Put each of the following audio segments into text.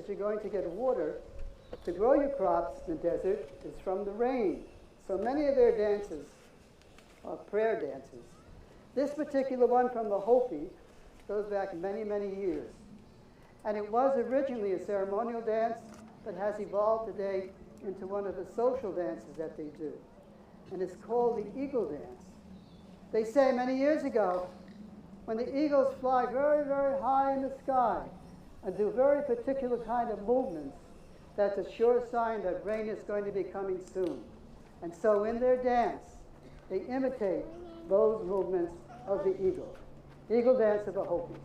places you're going to get water to grow your crops in the desert is from the rain. So many of their dances are prayer dances. This particular one from the Hopi goes back many, many years. And it was originally a ceremonial dance, but has evolved today into one of the social dances that they do. And it's called the eagle dance. They say many years ago, when the eagles fly very, very high in the sky and do very particular kind of movements, that's a sure sign that rain is going to be coming soon. And so in their dance, they imitate those movements of the eagle. Eagle dance of the Hopis.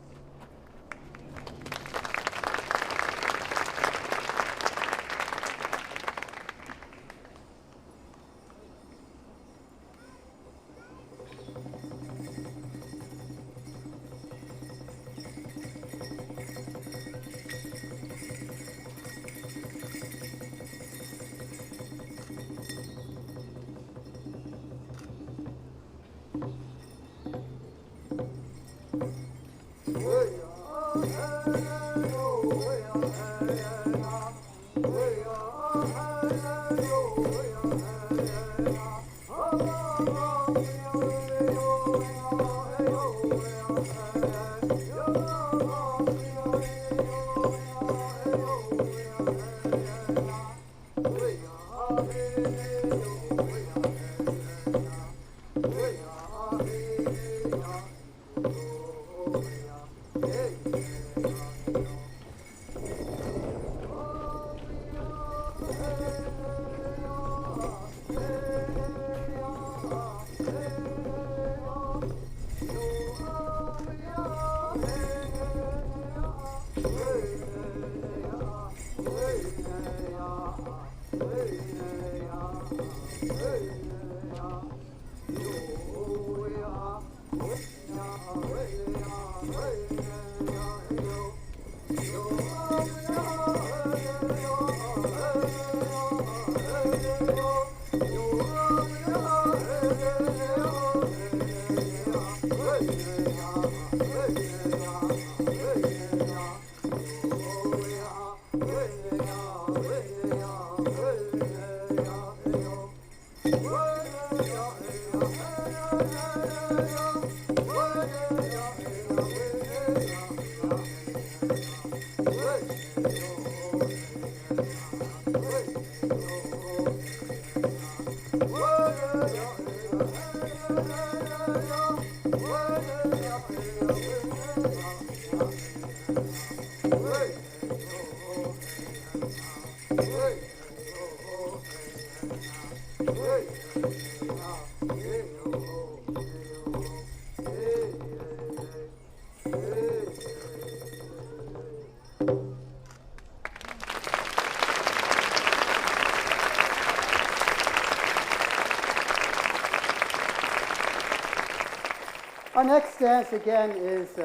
Our next dance again is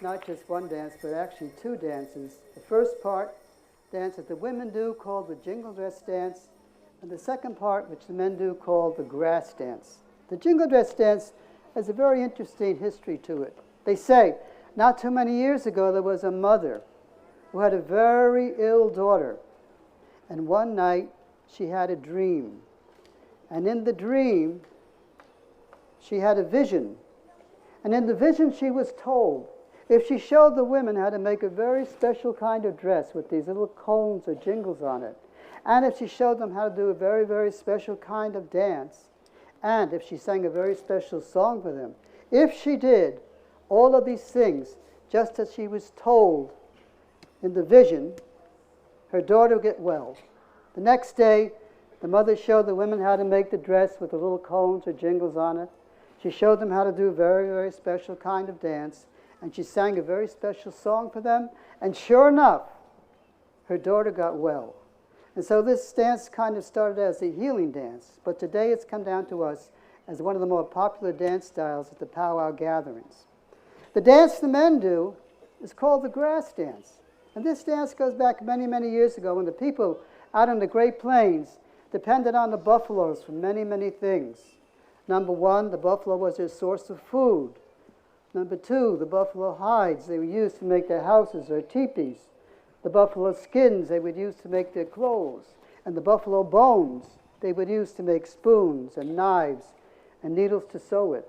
not just one dance, but actually two dances. The first part, dance that the women do, called the Jingle dress dance, and the second part, which the men do, called the grass dance. The Jingle dress dance has a very interesting history to it. They say, not too many years ago, there was a mother who had a very ill daughter, and one night she had a dream. And in the dream, she had a vision. And in the vision, she was told, if she showed the women how to make a very special kind of dress with these little cones or jingles on it, and if she showed them how to do a very, very special kind of dance, and if she sang a very special song for them, if she did all of these things, just as she was told in the vision, her daughter would get well. The next day, the mother showed the women how to make the dress with the little cones or jingles on it. She showed them how to do a very, very special kind of dance, and she sang a very special song for them, and sure enough, her daughter got well. And so this dance kind of started as a healing dance, but today it's come down to us as one of the more popular dance styles at the powwow gatherings. The dance the men do is called the grass dance. And this dance goes back many, many years ago when the people out in the Great Plains depended on the buffaloes for many, many things. Number one, the buffalo was their source of food. Number two, the buffalo hides they were used to make their houses or teepees. The buffalo skins they would use to make their clothes, and the buffalo bones they would use to make spoons and knives and needles to sew with.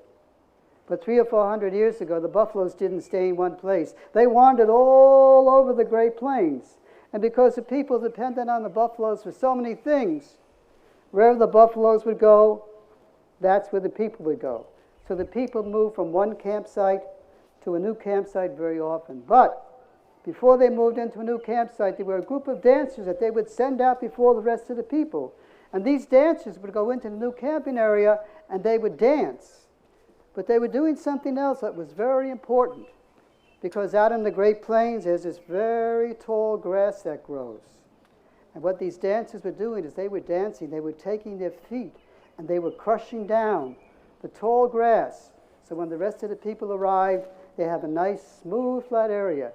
But 300 or 400 years ago, the buffaloes didn't stay in one place. They wandered all over the Great Plains. And because the people depended on the buffaloes for so many things, wherever the buffaloes would go, that's where the people would go. So the people moved from one campsite to a new campsite very often. But before they moved into a new campsite, there were a group of dancers that they would send out before the rest of the people. And these dancers would go into the new camping area and they would dance. But they were doing something else that was very important, because out in the Great Plains there's this very tall grass that grows. And what these dancers were doing is they were dancing, they were taking their feet and they were crushing down the tall grass. So when the rest of the people arrived, they have a nice smooth flat area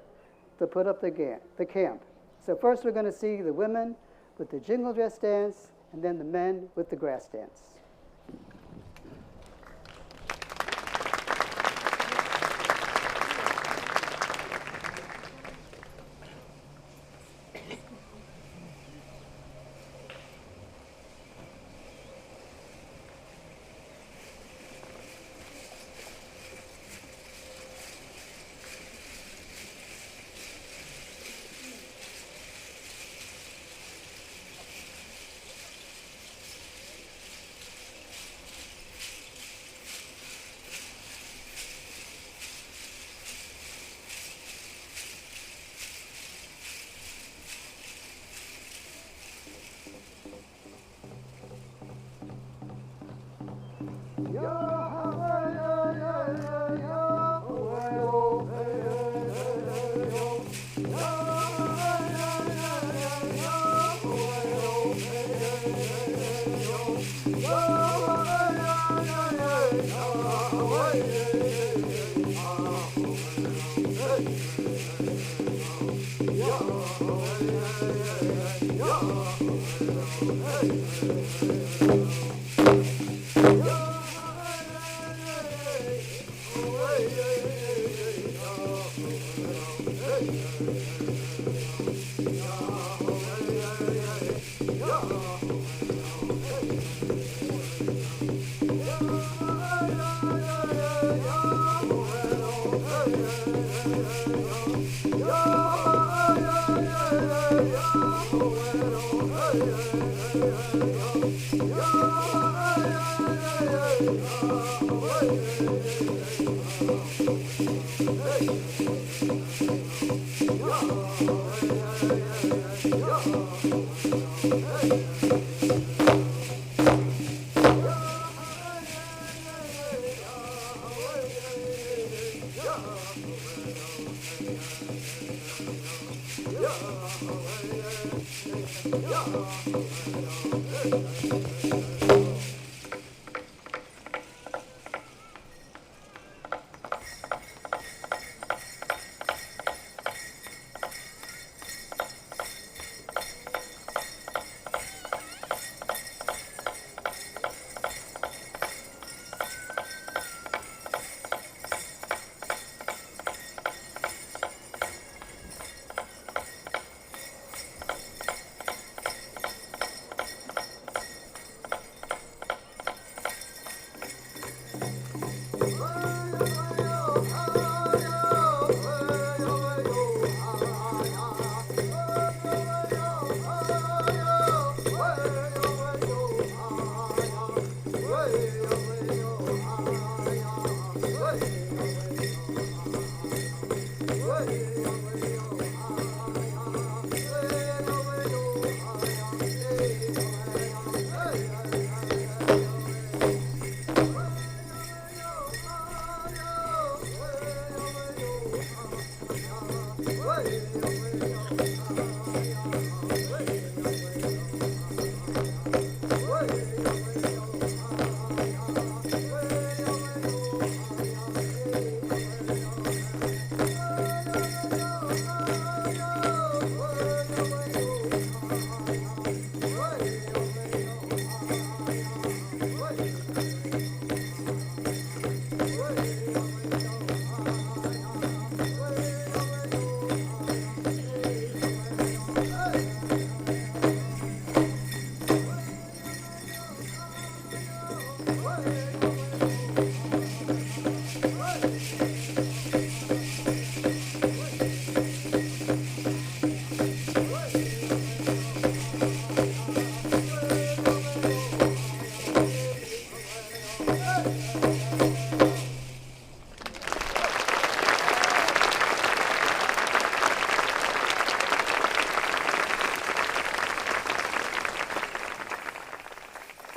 to put up the camp. So first we're going to see the women with the jingle dress dance, and then the men with the grass dance.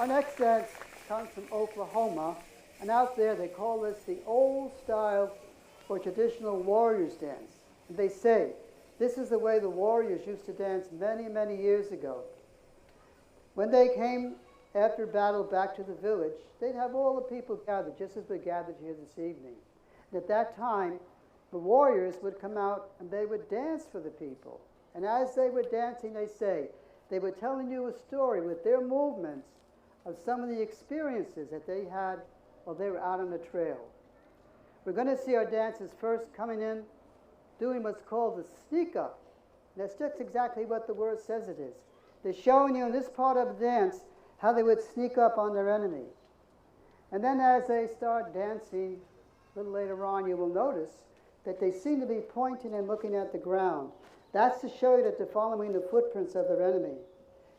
Our next dance comes from Oklahoma, and out there they call this the old style or traditional warriors dance. And they say this is the way the warriors used to dance many, many years ago. When they came after battle back to the village, they'd have all the people gathered, just as we're gathered here this evening. And at that time, the warriors would come out and they would dance for the people. And as they were dancing, they say, they were telling you a story with their movements of some of the experiences that they had while they were out on the trail. We're going to see our dancers first coming in, doing what's called the sneak up. And that's just exactly what the word says it is. They're showing you in this part of the dance how they would sneak up on their enemy. And then as they start dancing, a little later on, you will notice that they seem to be pointing and looking at the ground. That's to show you that they're following the footprints of their enemy.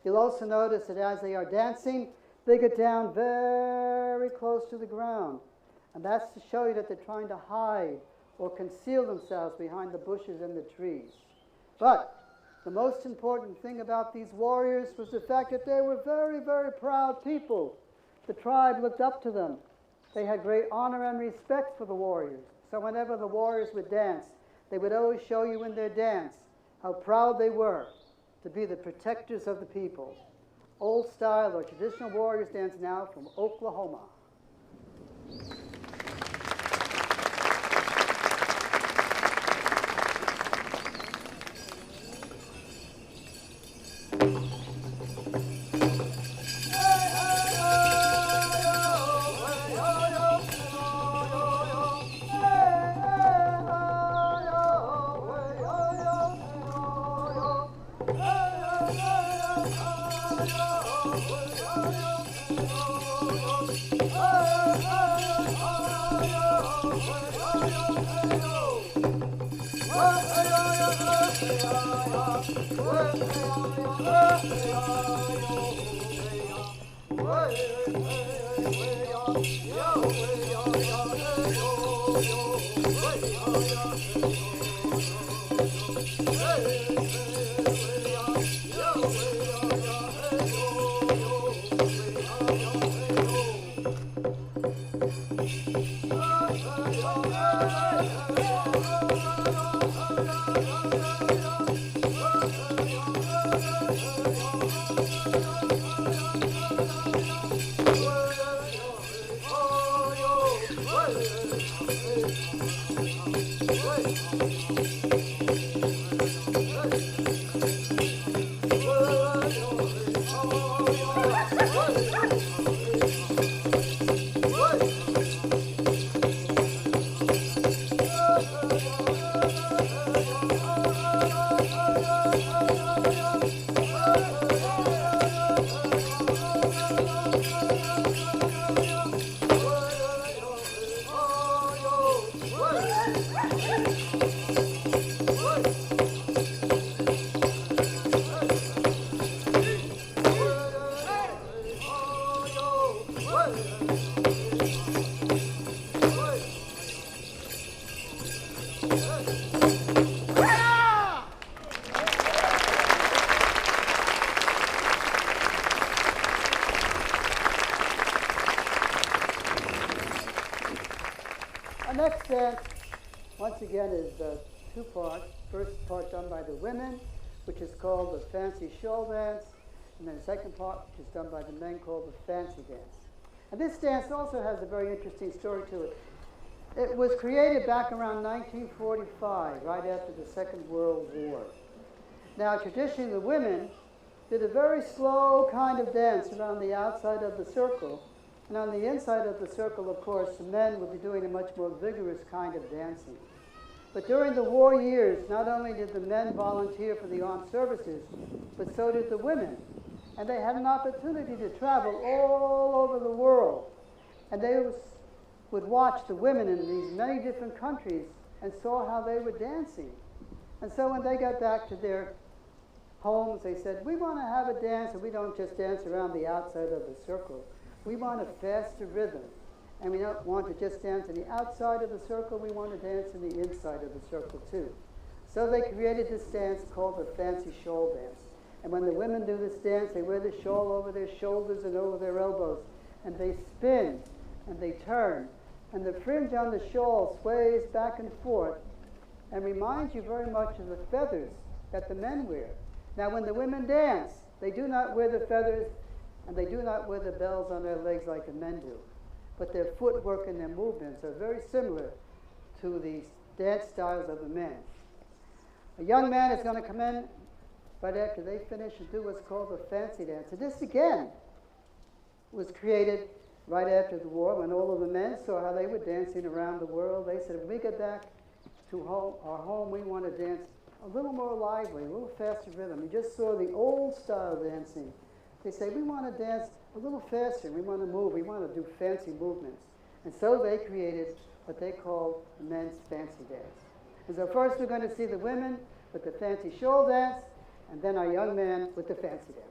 You'll also notice that as they are dancing, they get down very close to the ground. And that's to show you that they're trying to hide or conceal themselves behind the bushes and the trees. But the most important thing about these warriors was the fact that they were very, very proud people. The tribe looked up to them. They had great honor and respect for the warriors. So whenever the warriors would dance, they would always show you in their dance how proud they were to be the protectors of the people. Old style or traditional warriors dance now from Oklahoma. Our next dance, once again, is two parts. First part done by the women, which is called the fancy shoal dance, and then the second part, which is done by the men, called the fancy dance. And this dance also has a very interesting story to it. It was created back around 1945, right after the Second World War. Now, traditionally, the women did a very slow kind of dance around the outside of the circle. And on the inside of the circle, of course, the men would be doing a much more vigorous kind of dancing. But during the war years, not only did the men volunteer for the armed services, but so did the women. And they had an opportunity to travel all over the world. And they would watch the women in these many different countries and saw how they were dancing. And so when they got back to their homes, they said, we want to have a dance, and we don't just dance around the outside of the circle. We want a faster rhythm. And we don't want to just dance on the outside of the circle, we want to dance on the inside of the circle too. So they created this dance called the fancy shoal dance. And when the women do this dance, they wear the shawl over their shoulders and over their elbows. And they spin and they turn. And the fringe on the shawl sways back and forth and reminds you very much of the feathers that the men wear. Now, when the women dance, they do not wear the feathers and they do not wear the bells on their legs like the men do. But their footwork and their movements are very similar to the dance styles of the men. A young man is going to come in right after they finish and do what's called a fancy dance. And this, again, was created right after the war when all of the men saw how they were dancing around the world. They said, when we get back to our home, we want to dance a little more lively, a little faster rhythm. You just saw the old style dancing. They say, we want to dance a little faster. We want to move. We want to do fancy movements. And so they created what they call the men's fancy dance. And so first we're going to see the women with the fancy shawl dance, and then our young man with the fancy dance.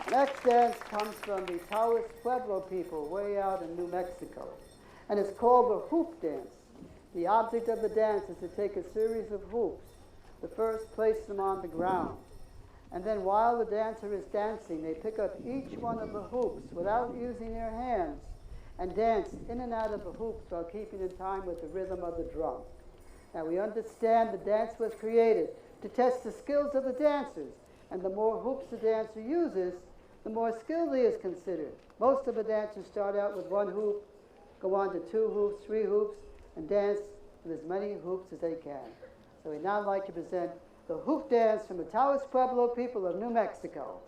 Next dance comes from the Taos Pueblo people way out in New Mexico. And it's called the hoop dance. The object of the dance is to take a series of hoops. The first, place them on the ground. And then while the dancer is dancing, they pick up each one of the hoops without using their hands and dance in and out of the hoops while keeping in time with the rhythm of the drum. Now we understand the dance was created to test the skills of the dancers, and the more hoops the dancer uses, the more skilled he is considered. Most of the dancers start out with one hoop, go on to 2 hoops, 3 hoops, and dance with as many hoops as they can. So we'd now like to present the hoop dance from the Taos Pueblo people of New Mexico.